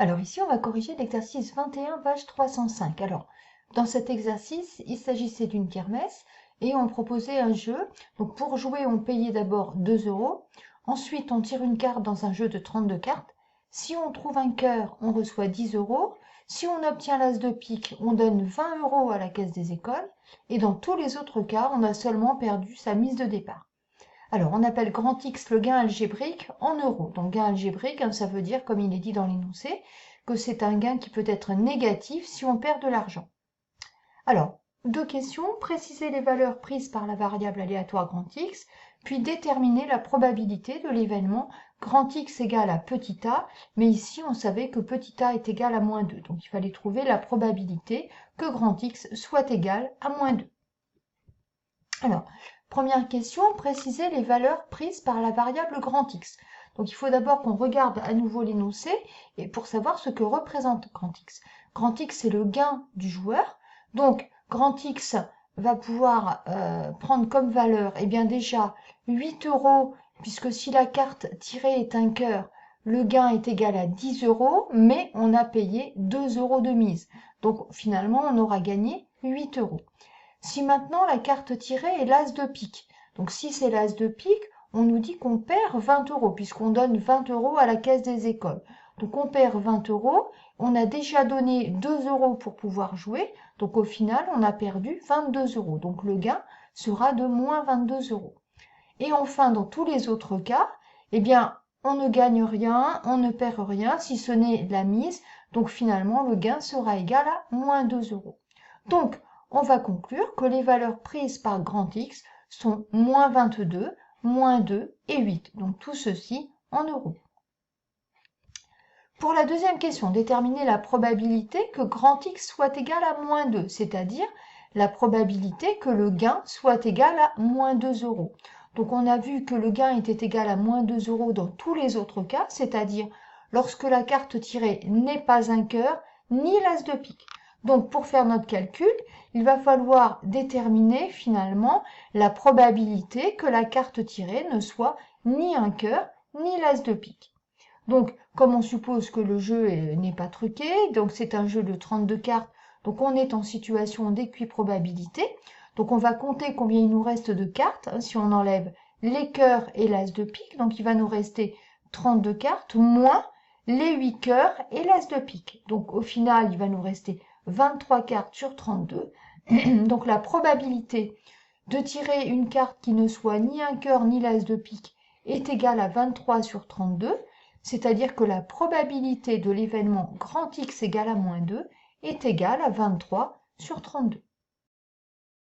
Alors ici, on va corriger l'exercice 21, page 305. Alors, dans cet exercice, il s'agissait d'une kermesse et on proposait un jeu. Donc pour jouer, on payait d'abord 2 €. Ensuite, on tire une carte dans un jeu de 32 cartes. Si on trouve un cœur, on reçoit 10 €. Si on obtient l'as de pique, on donne 20 € à la caisse des écoles. Et dans tous les autres cas, on a seulement perdu sa mise de départ. Alors, on appelle grand X le gain algébrique en euros. Donc, gain algébrique, ça veut dire, comme il est dit dans l'énoncé, que c'est un gain qui peut être négatif si on perd de l'argent. Alors, deux questions. Préciser les valeurs prises par la variable aléatoire grand X, puis déterminer la probabilité de l'événement grand X égale à petit a, mais ici, on savait que petit a est égal à moins 2. Donc, il fallait trouver la probabilité que grand X soit égal à moins 2. Alors, première question, préciser les valeurs prises par la variable grand X. Donc, il faut d'abord qu'on regarde à nouveau l'énoncé et pour savoir ce que représente grand X. Grand X, c'est le gain du joueur. Donc, grand X va pouvoir prendre comme valeur, eh bien déjà, 8 €, puisque si la carte tirée est un cœur, le gain est égal à 10 €, mais on a payé 2 € de mise. Donc, finalement, on aura gagné 8 €. Si maintenant la carte tirée est l'as de pique, donc si c'est l'as de pique, on nous dit qu'on perd 20 € puisqu'on donne 20 € à la caisse des écoles. Donc on perd 20 €, on a déjà donné 2 € pour pouvoir jouer, donc au final on a perdu 22 €. Donc le gain sera de moins 22 €. Et enfin dans tous les autres cas, eh bien on ne gagne rien, on ne perd rien si ce n'est la mise, donc finalement le gain sera égal à moins 2 €. Donc on va conclure que les valeurs prises par grand X sont moins 22, moins 2 et 8. Donc tout ceci en euros. Pour la deuxième question, déterminer la probabilité que grand X soit égal à moins 2, c'est-à-dire la probabilité que le gain soit égal à moins 2 €. Donc on a vu que le gain était égal à moins 2 € dans tous les autres cas, c'est-à-dire lorsque la carte tirée n'est pas un cœur ni l'as de pique. Donc pour faire notre calcul, il va falloir déterminer finalement la probabilité que la carte tirée ne soit ni un cœur ni l'as de pique. Donc comme on suppose que le jeu n'est pas truqué, donc c'est un jeu de 32 cartes, donc on est en situation d'équiprobabilité. Donc on va compter combien il nous reste de cartes, si on enlève les cœurs et l'as de pique, donc il va nous rester 32 cartes, moins les 8 cœurs et l'as de pique. Donc au final, il va nous rester 23 cartes sur 32. Donc la probabilité de tirer une carte qui ne soit ni un cœur ni l'as de pique est égale à 23 sur 32, c'est-à-dire que la probabilité de l'événement grand X égale à moins 2 est égale à 23 sur 32.